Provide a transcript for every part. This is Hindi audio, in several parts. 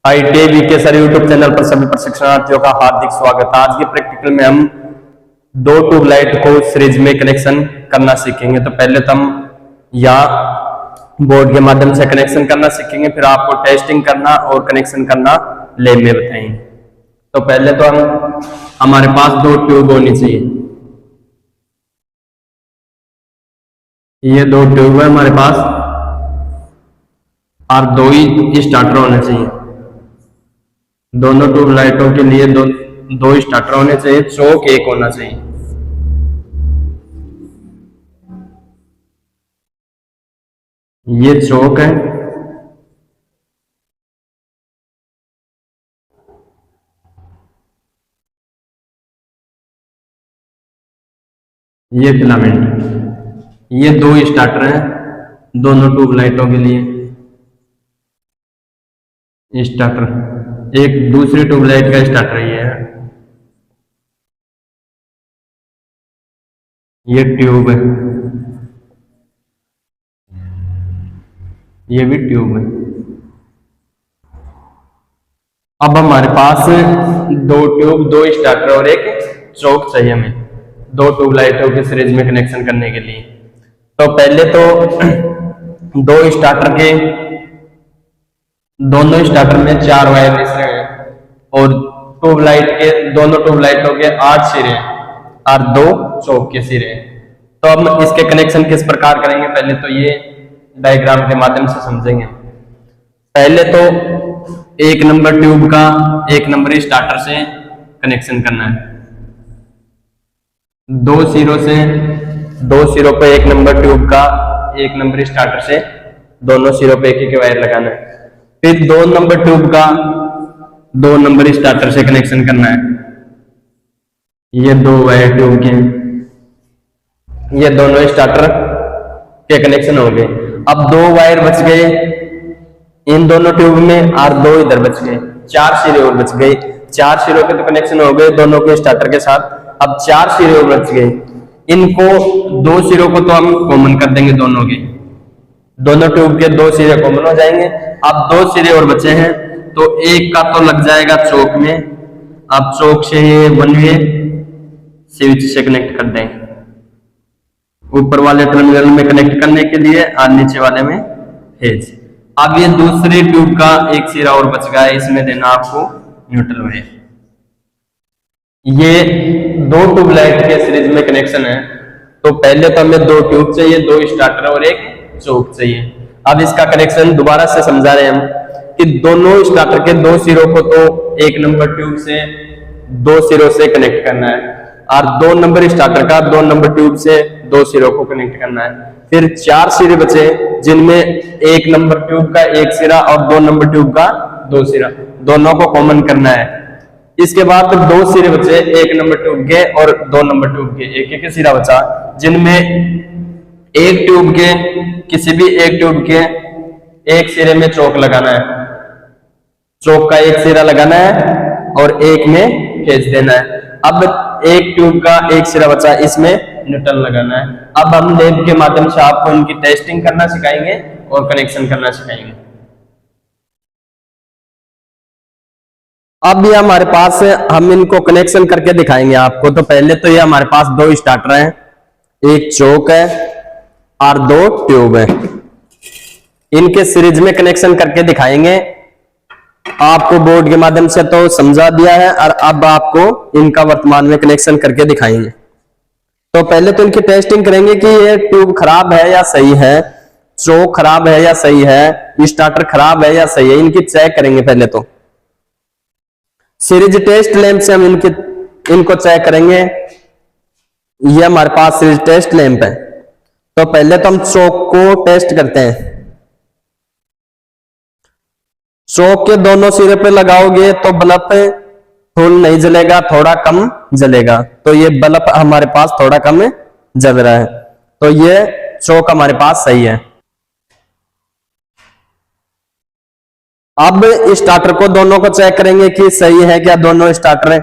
ITI VK sir YouTube channel पर सभी प्रशिक्षणार्थियों का हार्दिक स्वागत है। आज के प्रैक्टिकल में हम दो ट्यूबलाइट को सीरीज में कनेक्शन करना सीखेंगे। तो पहले तो हम या बोर्ड के माध्यम से कनेक्शन करना सीखेंगे, फिर आपको टेस्टिंग करना और कनेक्शन करना लैब में बताएंगे। तो पहले तो हमारे पास दो ट्यूब होनी चाहिए। ये दो ट्यूब है हमारे पास और दो ही स्टार्टर होने चाहिए। दोनों ट्यूबलाइटों के लिए दो स्टार्टर होने चाहिए, चौक एक होना चाहिए। ये चौक है, ये फिलामेंट। ये दो स्टार्टर हैं दोनों ट्यूबलाइटों के लिए। स्टार्टर एक दूसरी ट्यूबलाइट का स्टार्टर ये है। ये ट्यूब है, ये भी ट्यूब है। अब हमारे पास दो ट्यूब, दो स्टार्टर और एक चौक चाहिए हमें दो ट्यूबलाइटों के सीरीज में कनेक्शन करने के लिए। तो पहले तो दो स्टार्टर के दोनों स्टार्टर में 4 वायर मिस रहे हैं और ट्यूबलाइट के दोनों ट्यूबलाइटों के 8 सिरे हैं और 2 चौक के सिरे हैं। तो हम इसके कनेक्शन किस प्रकार करेंगे, पहले तो ये डायग्राम के माध्यम से समझेंगे। पहले तो एक नंबर ट्यूब का एक नंबर स्टार्टर से कनेक्शन करना है। दो सिरों पे एक नंबर ट्यूब का एक नंबर स्टार्टर से दोनों सिरों पे एक वायर लगाना है। फिर 2 नंबर ट्यूब का 2 नंबर स्टार्टर से कनेक्शन करना है। ये 2 वायर ट्यूब के, ये दोनों स्टार्टर के कनेक्शन हो गए। अब 2 वायर बच गए इन दोनों ट्यूब में और 2 इधर बच गए, 4 सिरे और बच गए। 4 सिरों के तो कनेक्शन हो गए दोनों के स्टार्टर के साथ। अब 4 सिरे और बच गए, इनको 2 सिरों को तो हम कॉमन कर देंगे, दोनों ट्यूब के 2 सिरे कॉमन हो जाएंगे। अब 2 सिरे और बचे हैं तो एक का तो लग जाएगा चौक में। अब चौक से ये 1 वे स्विच से कनेक्ट कर दें, ऊपर वाले टर्मिनल में कनेक्ट करने के लिए और नीचे वाले में फेज। अब ये दूसरे ट्यूब का एक सिरा और बच गया है, इसमें देना आपको न्यूट्रल वायर। ये 2 ट्यूबलाइट के सीरीज में कनेक्शन है। तो पहले तो हमें 2 ट्यूब चाहिए, 2 स्टार्टर और एक चौक चाहिए। अब इसका कनेक्शन दोबारा से समझा रहे हैं हम कि दोनों स्टार्टर के 2 सिरों को तो एक नंबर ट्यूब से 2 सिरों से कनेक्ट करना है और 2 नंबर स्टार्टर का 2 नंबर ट्यूब से 2 सिरों को कनेक्ट करना है। फिर 4 सिरे बचे जिनमें एक नंबर ट्यूब का एक सिरा और 2 नंबर ट्यूब का 2 सिरा, दोनों को कॉमन करना है। इसके बाद तो 2 सिरे बचे एक नंबर ट्यूब के और 2 नंबर ट्यूब के, एक सिरा बचा जिनमें एक ट्यूब के किसी भी एक ट्यूब के एक सिरे में चौक लगाना है, चौक का एक सिरा लगाना है और एक में फेज देना है। अब एक ट्यूब का एक सिरा बचा, इसमें न्यूट्रल लगाना है। अब हम लैब के माध्यम से आपको इनकी टेस्टिंग करना सिखाएंगे और कनेक्शन करना सिखाएंगे। अब ये हमारे पास हम इनको कनेक्शन करके दिखाएंगे आपको। तो पहले तो ये हमारे पास 2 स्टार्टर हैं, एक चौक है और 2 ट्यूब है। इनके सीरीज में कनेक्शन करके दिखाएंगे। आपको बोर्ड के माध्यम से तो समझा दिया है और अब आपको इनका वर्तमान में कनेक्शन करके दिखाएंगे। तो पहले तो इनकी टेस्टिंग करेंगे कि ये ट्यूब खराब है या सही है, चौक खराब है या सही है, स्टार्टर खराब है या सही है, इनकी चेक करेंगे। पहले तो सीरीज टेस्ट लैंप से हम इनको चेक करेंगे। ये हमारे पास सीरीज टेस्ट लैंप है। तो पहले तो हम चौक को टेस्ट करते हैं। चौक के दोनों सिरे पे लगाओगे तो बल्ब फुल नहीं जलेगा, थोड़ा कम जलेगा। तो ये बल्ब हमारे पास थोड़ा कम जल रहा है, तो ये चौक हमारे पास सही है। अब स्टार्टर को दोनों को चेक करेंगे कि सही है क्या दोनों स्टार्टर है।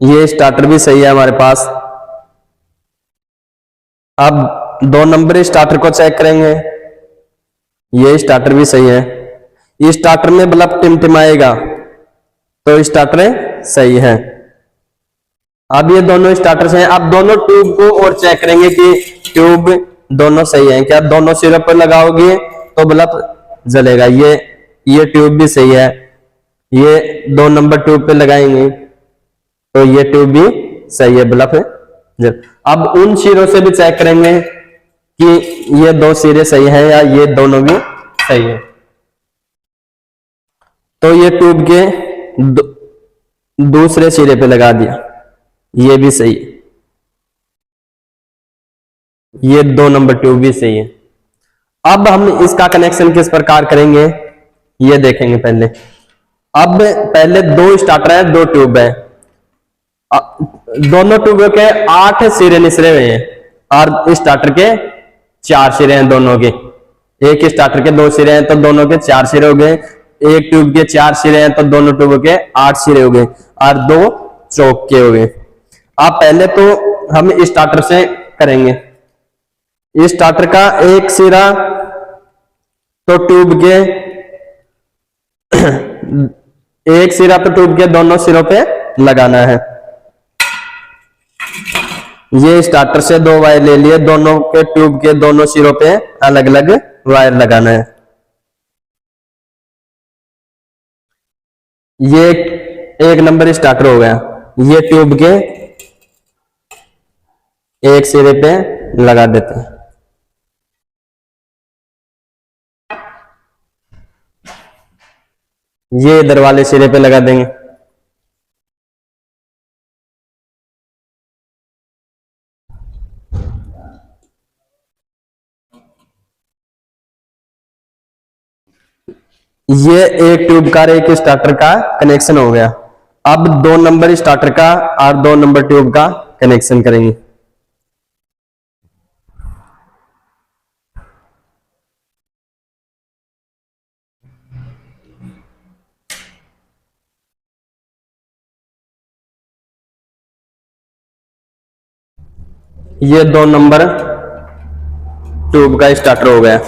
ये स्टार्टर भी सही है हमारे पास। अब 2 नंबर स्टार्टर को चेक करेंगे, ये स्टार्टर भी सही है, इस स्टार्टर में बल्ब टिमटिमाएगा तो स्टार्टर सही है। अब ये दोनों स्टार्टर्स हैं, अब दोनों ट्यूब को और चेक करेंगे कि ट्यूब दोनों सही है क्या। दोनों सिरों पर लगाओगे तो बल्ब जलेगा, ये ट्यूब भी सही है, ये 2 नंबर ट्यूब पे लगाएंगे तो ये ट्यूब भी सही है, बल्ब जल। अब उन सिरों से भी चेक करेंगे कि ये 2 सिरे सही हैं या ये दोनों भी सही है। तो ये ट्यूब के दूसरे सिरे पे लगा दिया, ये भी सही है, ये 2 नंबर ट्यूब भी सही है। अब हम इसका कनेक्शन किस प्रकार करेंगे ये देखेंगे पहले। अब पहले 2 स्टार्टर है, 2 ट्यूब है, दोनों ट्यूबों के 8 सिरे निसरे हुए हैं और स्टार्टर के 4 सिरे हैं दोनों के। एक स्टार्टर के 2 सिरे हैं तो दोनों के 4 सिरे हो गए, एक ट्यूब के 4 सिरे हैं तो दोनों ट्यूबों के 8 सिरे हो गए और 2 चौक के हो गए। अब पहले तो हम स्टार्टर से करेंगे। स्टार्टर का एक सिरा तो ट्यूब के एक सिरा तो ट्यूब के दोनों सिरों पे लगाना है। ये स्टार्टर से 2 वायर ले लिए, दोनों के ट्यूब के दोनों सिरों पे अलग अलग वायर लगाना है। ये एक नंबर स्टार्टर हो गया, ये ट्यूब के एक सिरे पे लगा देते हैं। ये इधर वाले सिरे पे लगा देंगे। ये एक ट्यूब का एक स्टार्टर का कनेक्शन हो गया। अब 2 नंबर स्टार्टर का और 2 नंबर ट्यूब का कनेक्शन करेंगे। ये 2 नंबर ट्यूब का स्टार्टर हो गया।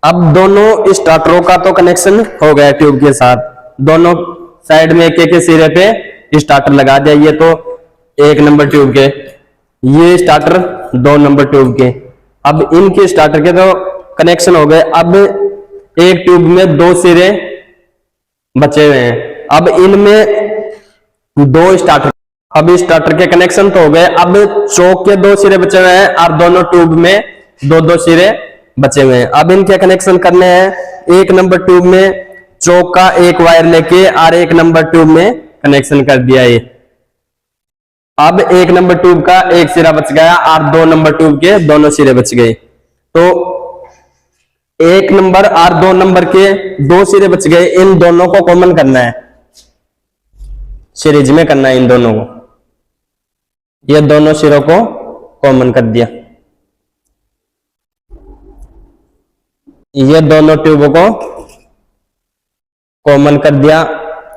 अब दोनों स्टार्टरों का तो कनेक्शन हो गया ट्यूब के साथ, दोनों साइड में एक एक सिरे पे स्टार्टर लगा दिया। ये तो 1 नंबर ट्यूब के, ये स्टार्टर 2 नंबर ट्यूब के। अब इनके स्टार्टर के तो कनेक्शन हो गए। अब एक ट्यूब में 2 सिरे बचे हुए हैं, अब इनमें 2 स्टार्टर, अब इस स्टार्टर के कनेक्शन तो हो गए। अब चौक के 2 सिरे बचे हुए हैं और दोनों ट्यूब में 2-2 सिरे बचे हुए हैं। अब इनके कनेक्शन करने हैं। 1 नंबर ट्यूब में चौक का एक वायर लेके और 1 नंबर ट्यूब में कनेक्शन कर दिया ये। अब 1 नंबर ट्यूब का एक सिरा बच गया और 2 नंबर ट्यूब के दोनों सिरे बच गए। तो 1 नंबर और 2 नंबर के 2 सिरे बच गए, इन दोनों को कॉमन करना है, सीरीज में करना है इन दोनों को। ये दोनों सिरों को कॉमन कर दिया, ये दोनों ट्यूबों को कॉमन कर दिया,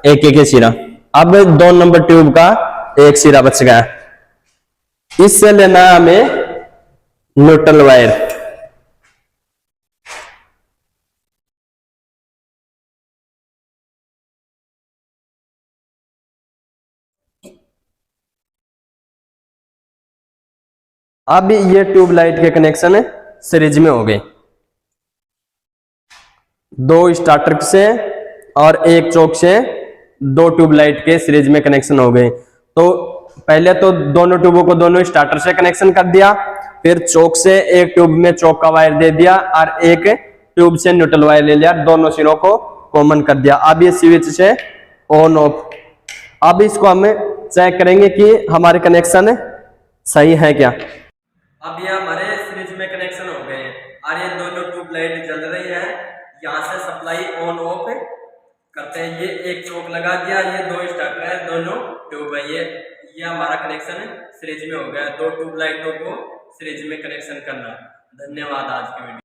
एक एक सिरा। अब 2 नंबर ट्यूब का एक सिरा बच गया, इससे लेना है हमें न्यूट्रल वायर। अब ये ट्यूबलाइट के कनेक्शन सीरीज में हो गए, 2 स्टार्टर से और 1 चौक से 2 ट्यूबलाइट के सीरीज में कनेक्शन हो गए। तो पहले तो दोनों ट्यूबों को दोनों स्टार्टर से कनेक्शन कर दिया, फिर चौक से एक ट्यूब में चौक का वायर दे दिया और एक ट्यूब से न्यूट्रल वायर ले लिया, दोनों सिरों को कॉमन कर दिया। अब ये स्विच से ऑन ऑफ। अब इसको हम चेक करेंगे कि हमारे कनेक्शन सही है क्या। अब ये हमारे फ्रिज में कनेक्शन हो गए हैं और ये दोनों ट्यूबलाइट जल रही है, यहाँ से सप्लाई ऑन ऑफ करते हैं। ये एक चौक लगा दिया, ये 2 स्टार्टर है, दोनों ट्यूब है, ये हमारा कनेक्शन सीरीज में हो गया। 2 ट्यूब लाइटों को सीरीज में कनेक्शन करना। धन्यवाद आज के वीडियो।